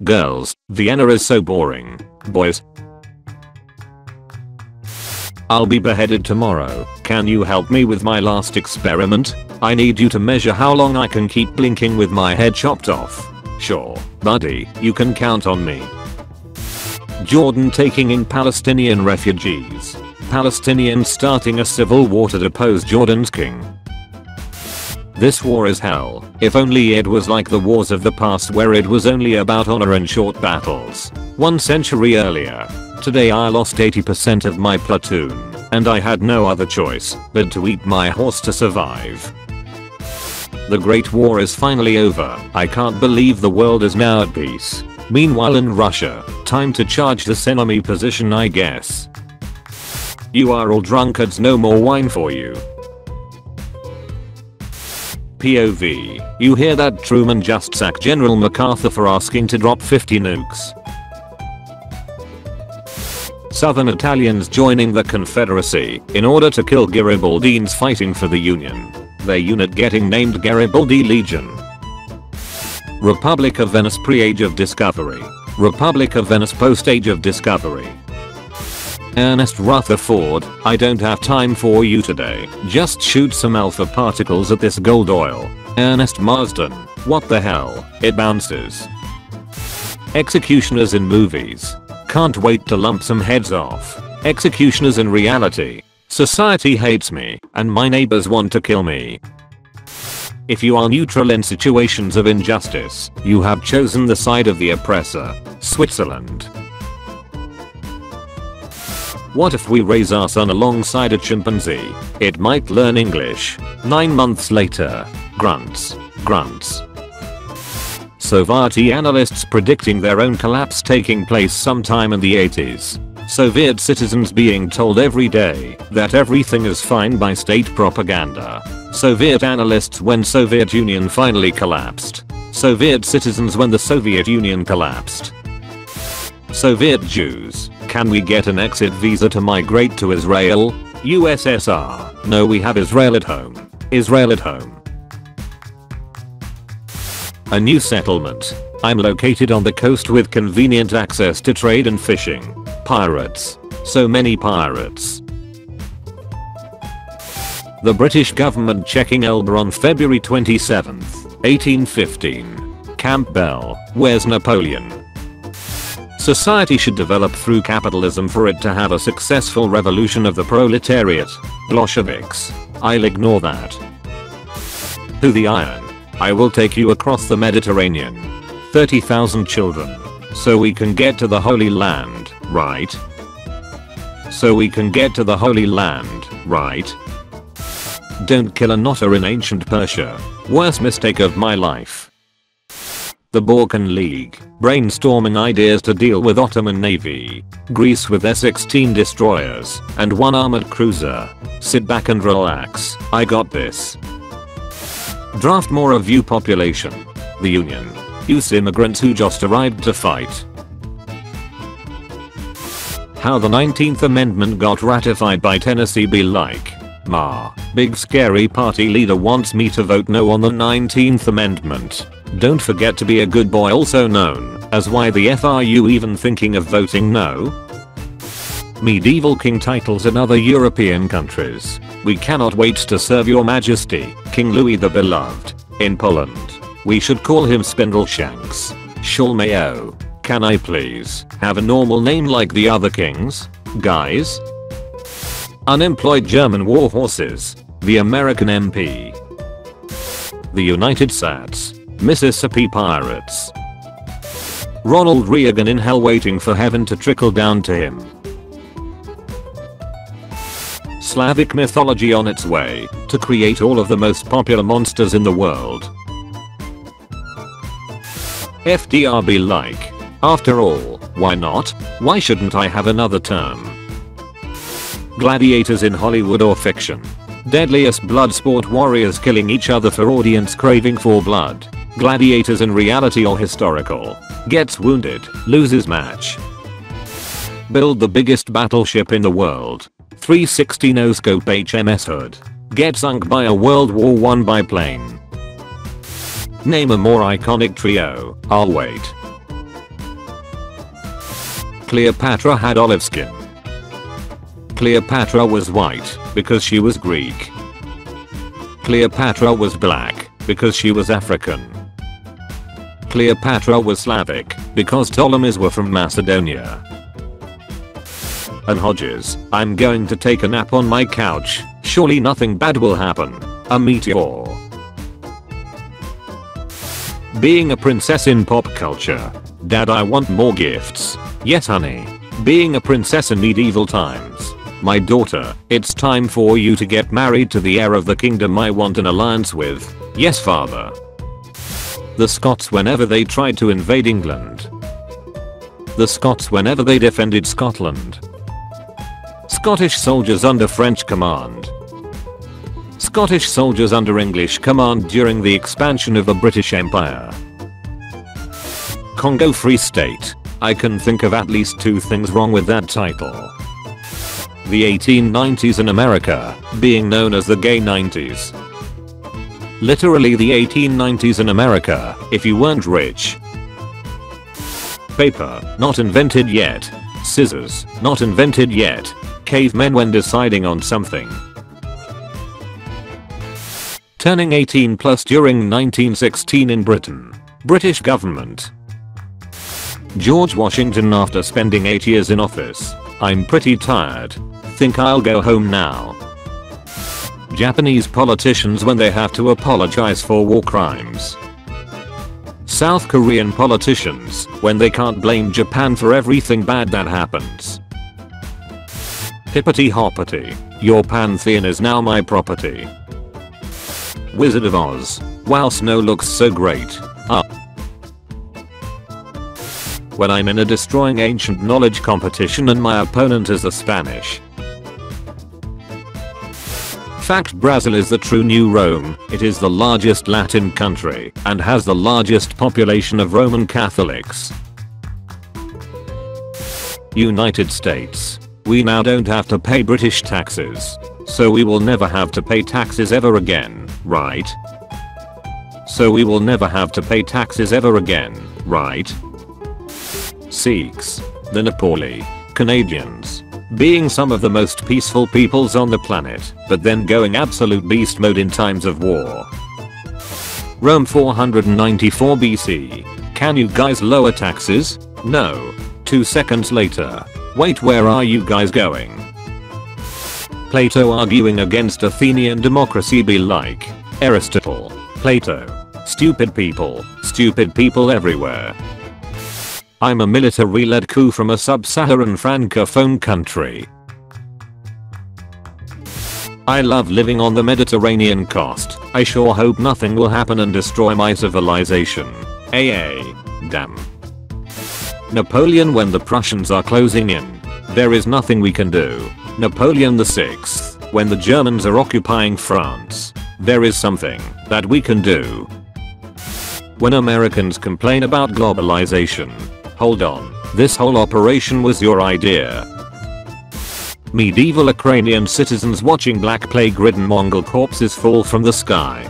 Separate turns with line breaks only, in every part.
Girls, Vienna is so boring. Boys, I'll be beheaded tomorrow. Can you help me with my last experiment? I need you to measure how long I can keep blinking with my head chopped off. Sure, buddy, you can count on me. Jordan taking in Palestinian refugees. Palestinians starting a civil war to depose Jordan's king. This war is hell. If only it was like the wars of the past where it was only about honor and short battles. 1 century earlier. Today I lost 80% of my platoon, and I had no other choice but to eat my horse to survive. The Great War is finally over. I can't believe the world is now at peace. Meanwhile in Russia, time to charge this enemy position I guess. You are all drunkards, no more wine for you. POV, you hear that? Truman just sacked General MacArthur for asking to drop 50 nukes. Southern Italians joining the Confederacy in order to kill Garibaldines fighting for the Union. Their unit getting named Garibaldi Legion. Republic of Venice pre-Age of Discovery. Republic of Venice post-Age of Discovery. Ernest Rutherford, I don't have time for you today. Just shoot some alpha particles at this gold oil. Ernest Marsden, what the hell, it bounces. Executioners in movies. Can't wait to lump some heads off. Executioners in reality. Society hates me, and my neighbors want to kill me. If you are neutral in situations of injustice, you have chosen the side of the oppressor. Switzerland. What if we raise our son alongside a chimpanzee? It might learn English. 9 months later. Grunts. Grunts. Soviet analysts predicting their own collapse taking place sometime in the 80s. Soviet citizens being told every day that everything is fine by state propaganda. Soviet analysts when Soviet Union finally collapsed. Soviet citizens when the Soviet Union collapsed. Soviet Jews, can we get an exit visa to migrate to Israel? USSR, no, we have Israel at home. Israel at home. A new settlement. I'm located on the coast with convenient access to trade and fishing. Pirates. So many pirates. The British government checking Elba on February 27, 1815. Camp Bell, where's Napoleon? Society should develop through capitalism for it to have a successful revolution of the proletariat. Bolsheviks. I'll ignore that. To the iron. I will take you across the Mediterranean. 30,000 children. So we can get to the Holy Land, right? So we can get to the Holy Land, right? Don't kill an otter in ancient Persia. Worst mistake of my life. The Balkan League, brainstorming ideas to deal with Ottoman Navy. Greece with their 16 destroyers and 1 armored cruiser. Sit back and relax, I got this. Draft more of you population. The Union. Use immigrants who just arrived to fight. How the 19th Amendment got ratified by Tennessee be like. Ma, big scary party leader wants me to vote no on the 19th Amendment. Don't forget to be a good boy, also known as why the F are you even thinking of voting no? Medieval king titles in other European countries. We cannot wait to serve your majesty, King Louis the Beloved. In Poland. We should call him Spindleshanks. Shulmayo. Can I please have a normal name like the other kings, guys? Unemployed German war horses. The American MP. The United States. Mississippi Pirates. Ronald Reagan in hell waiting for heaven to trickle down to him. Slavic mythology on its way to create all of the most popular monsters in the world. FDR be like, after all, why not? Why shouldn't I have another term? Gladiators in Hollywood or fiction. Deadliest blood sport warriors killing each other for audience craving for blood. Gladiators in reality or historical. Gets wounded, loses match. Build the biggest battleship in the world. 360 no-scope HMS Hood. Get sunk by a World War I biplane. Name a more iconic trio. I'll wait. Cleopatra had olive skin. Cleopatra was white because she was Greek. Cleopatra was black because she was African. Cleopatra was Slavic because Ptolemies were from Macedonia. And Hodges, I'm going to take a nap on my couch. Surely nothing bad will happen. A meteor. Being a princess in pop culture. Dad, I want more gifts. Yes honey. Being a princess in medieval times. My daughter, it's time for you to get married to the heir of the kingdom I want an alliance with. Yes father. The Scots whenever they tried to invade England. The Scots whenever they defended Scotland. Scottish soldiers under French command. Scottish soldiers under English command during the expansion of the British Empire. Congo Free State. I can think of at least 2 things wrong with that title. The 1890s in America, being known as the gay 90s. Literally the 1890s in America, if you weren't rich. Paper, not invented yet. Scissors, not invented yet. Cavemen when deciding on something. Turning 18 plus during 1916 in Britain. British government. George Washington after spending 8 years in office. I'm pretty tired. Think I'll go home now. Japanese politicians when they have to apologize for war crimes. South Korean politicians when they can't blame Japan for everything bad that happens. Hippity hoppity. Your pantheon is now my property. Wizard of Oz. Wow, snow looks so great. When I'm in a destroying ancient knowledge competition and my opponent is the Spanish. Fact: Brazil is the true new Rome. It is the largest Latin country and has the largest population of Roman Catholics. United States. We now don't have to pay British taxes. So we will never have to pay taxes ever again, right? So we will never have to pay taxes ever again, right? Sikhs. The Nepali. Canadians. Being some of the most peaceful peoples on the planet, but then going absolute beast mode in times of war. Rome 494 BC. Can you guys lower taxes? No. 2 seconds later. Wait, where are you guys going? Plato arguing against Athenian democracy be like. Aristotle. Plato. Stupid people everywhere. I'm a military-led coup from a sub-Saharan francophone country. I love living on the Mediterranean coast. I sure hope nothing will happen and destroy my civilization. Damn. Napoleon when the Prussians are closing in. There is nothing we can do. Napoleon VI. When the Germans are occupying France. There is something that we can do. When Americans complain about globalization. Hold on, this whole operation was your idea. Medieval Ukrainian citizens watching Black Plague-ridden Mongol corpses fall from the sky.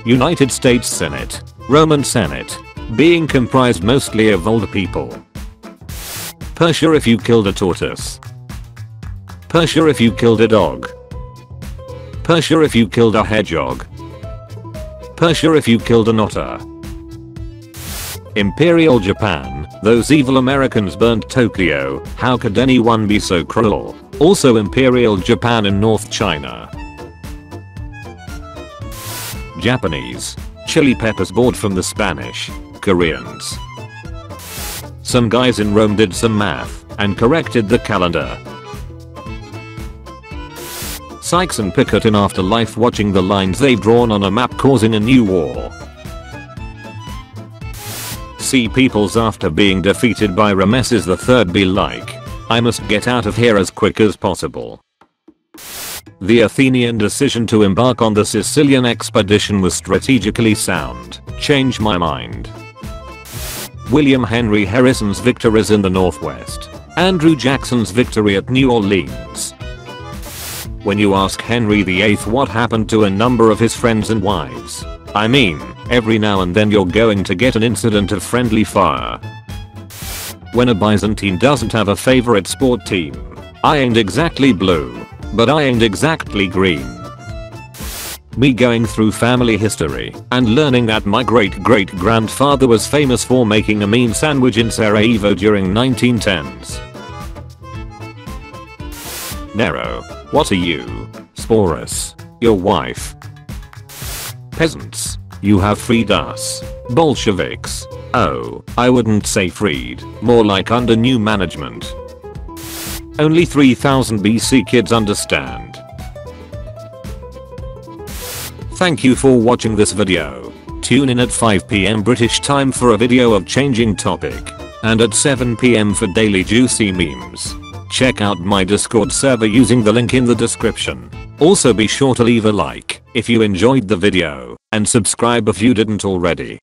United States Senate. Roman Senate. Being comprised mostly of old people. Persia if you killed a tortoise. Persia if you killed a dog. Persia if you killed a hedgehog. Persia if you killed an otter. Imperial Japan. Those evil Americans burned Tokyo. How could anyone be so cruel? Also Imperial Japan in North China. Japanese. Chili peppers bought from the Spanish. Koreans. Some guys in Rome did some math and corrected the calendar. Sykes and Picot in Afterlife watching the lines they've drawn on a map causing a new war. See peoples after being defeated by Rameses III be like, I must get out of here as quick as possible. The Athenian decision to embark on the Sicilian expedition was strategically sound. Change my mind. William Henry Harrison's victories in the Northwest. Andrew Jackson's victory at New Orleans. When you ask Henry VIII what happened to a number of his friends and wives. I mean, every now and then you're going to get an incident of friendly fire. When a Byzantine doesn't have a favorite sport team. I ain't exactly blue, but I ain't exactly green. Me going through family history and learning that my great-great-grandfather was famous for making a mean sandwich in Sarajevo during 1910s. Nero. What are you? Sporus. Your wife. Peasants. You have freed us. Bolsheviks. Oh, I wouldn't say freed, more like under new management. Only 3000 BC kids understand. Thank you for watching this video. Tune in at 5 PM British time for a video of changing topic. And at 7 PM for daily juicy memes. Check out my Discord server using the link in the description. Also be sure to leave a like if you enjoyed the video, and subscribe if you didn't already.